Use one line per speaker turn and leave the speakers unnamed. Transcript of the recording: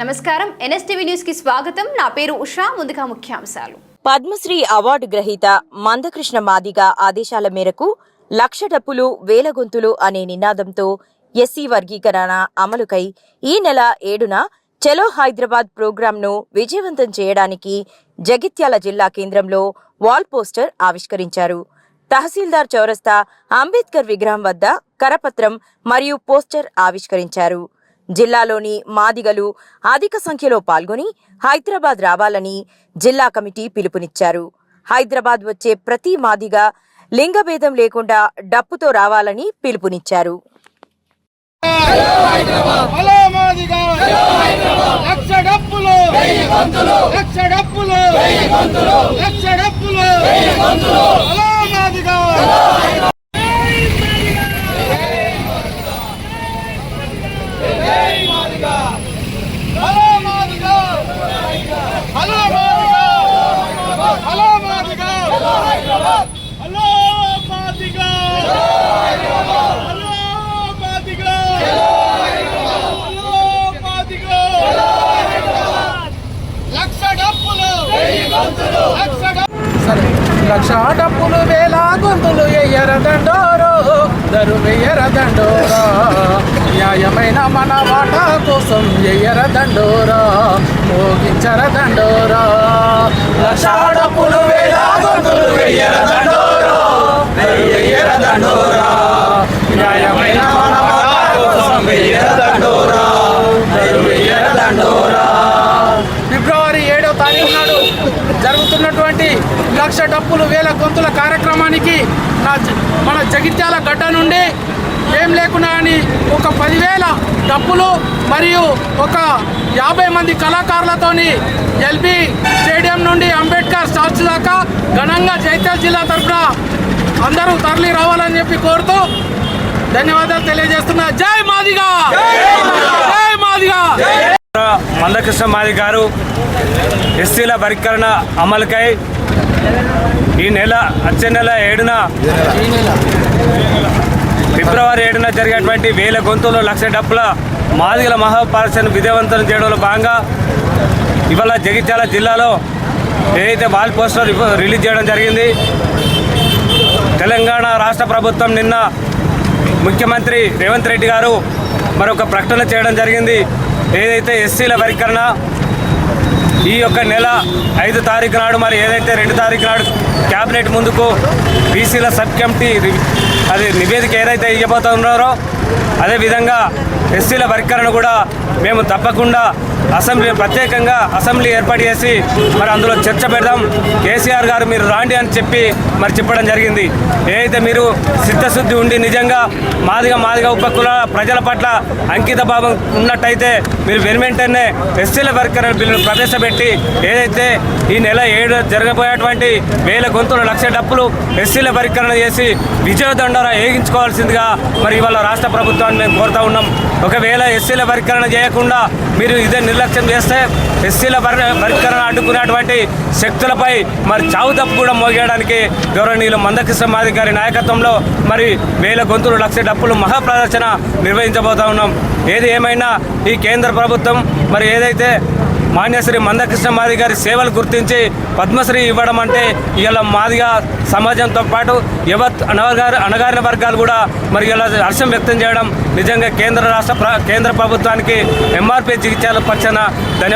నమస్కారం NSTV news కి స్వాగతం. నా పేరు ఉషా. ముందుగా ముఖ్యాంశాలు.
పద్మశ్రీ అవార్డు గ్రహీత మందకృష్ణ మాదిగ ఆదేశాల మేరకు లక్ష డప్పులు వేల గొంతులు అనే నినాదంతో ఎస్సీ వర్గీకరణ అమలుకై ఈ నెల 7న చలో హైదరాబాద్ ప్రోగ్రాంను విజయవంతం చేయడానికి జగిత్యాల జిల్లా కేంద్రంలో వాల్ పోస్టర్ ఆవిష్కరించారు. తహసీల్దార్ చౌరస్తా అంబేద్కర్ విగ్రహం వద్ద కరపత్రం మరియు పోస్టర్ ఆవిష్కరించారు. జిల్లాలోని మాదిగలు అధిక సంఖ్యలో పాల్గొని హైదరాబాద్ రావాలని జిల్లా కమిటీ పిలుపునిచ్చారు. హైదరాబాద్ వచ్చే ప్రతి మాదిగ లింగభేదం లేకుండా డప్పుతో రావాలని పిలుపునిచ్చారు.
లక్ష డప్పులు వేల గొంతులు ఎయ్యరదండోరో దరు వెయ్యరదండోరా న్యాయమైన మన వాటా కోసం ఎయ్యరదండోరా మోగించరదండోరా లక్ష డప్పులు వేల గొంతులు ఎయ్యరదండోరో దరు వెయ్యరదండోరా న్యాయమైన మన వాటా కోసం ఎయ్యరదండోరా దరు వెయ్యరదండోరా. ఫిబ్రవరి 7వ తారీఖు నాడు జరుగుతున్నటువంటి లక్ష డప్పులు వేల గొంతుల కార్యక్రమానికి మన జగిత్యాల గడ్డ నుండి ఏం లేకున్నా అని ఒక 10,000 డప్పులు మరియు ఒక 50 మంది కళాకారులతోని ఎల్బీ స్టేడియం నుండి అంబేద్కర్ స్టాచ్యూ దాకా ఘనంగా జగిత్యాల జిల్లా తరఫున అందరూ తరలి రావాలని చెప్పి కోరుతూ ధన్యవాదాలు తెలియజేస్తున్నా. జై మాదిగా, జై మాదిగా.
మందకృష్ణ మాదిగ గారు ఎస్సీల వర్గీకరణ అమలుకై ఈ నెల వచ్చే నెల 7న ఫిబ్రవరి 7న జరిగేటువంటి వేల గొంతులు లక్ష డప్పుల మాదిగల మహాపార్సను విజయవంతం చేయడంలో భాగంగా ఇవాళ జగిత్యాల జిల్లాలో ఏదైతే వాల్ పోస్టర్ రిలీజ్ చేయడం జరిగింది. తెలంగాణ రాష్ట్ర ప్రభుత్వం నిన్న ముఖ్యమంత్రి రేవంత్ రెడ్డి గారు మరొక ప్రకటన చేయడం జరిగింది. ఏదైతే ఎస్సీల వర్గీకరణ ఈ యొక్క నెల 5 తారీఖు నాడు మరి ఏదైతే 2 తారీఖు నాడు క్యాబినెట్ ముందుకు బీసీల సబ్ కమిటీ అది నివేదిక ఏదైతే ఇవ్వబోతున్నారో అదేవిధంగా ఎస్సీల వర్గీకరణ కూడా మేము తప్పకుండా ప్రత్యేకంగా అసెంబ్లీ ఏర్పాటు చేసి మరి అందులో చర్చ పెడదాం, కేసీఆర్ గారు మీరు రాండి అని చెప్పడం జరిగింది. ఏదైతే మీరు సిద్ధశుద్ధి ఉండి నిజంగా మాదిగ ఉపకుల ప్రజల పట్ల అంకిత భావం ఉన్నట్టయితే మీరు వెంటనే ఎస్సీల వర్గీకరణ బిల్లును ప్రవేశపెట్టి ఏదైతే ఈ నెల 7 జరగబోయేటువంటి వేల గొంతుల లక్ష డప్పులు ఎస్సీల వర్గీకరణ చేసి విజయదండోరా ఏగించుకోవాల్సిందిగా మరి ఇవాళ రాష్ట్ర ప్రభుత్వాన్ని మేము కోరుతా ఉన్నాం. ఒకవేళ ఎస్సీల వర్గీకరణ చేయకుండా మీరు ఇదే నిర్లక్ష్యం చేస్తే ఎస్సీల వర్గీకరణ అడ్డుకునేటువంటి శక్తులపై మరి చావు తప్పు కూడా మోగేయడానికి గౌరవనీయులు మందకృష్ణ మాదిగ గారి నాయకత్వంలో మరి వేల గొంతులు లక్ష డప్పులు మహాప్రదర్శన నిర్వహించబోతా ఉన్నాం. ఏది ఏమైనా ఈ కేంద్ర ప్రభుత్వం మరి ఏదైతే మాన్యశ్రీ మందకృష్ణ మాదిగ గారి సేవలు గుర్తించి పద్మశ్రీ ఇవ్వడం అంటే ఇవాళ మాదిగ సమాజంతో పాటు అణగారిన వర్గాలు కూడా మరి ఇలా హర్షం వ్యక్తం చేయడం నిజంగా కేంద్ర ప్రభుత్వానికి ఎంఆర్పీ జగిత్యాల పక్షాన ధన్యవాదాలు.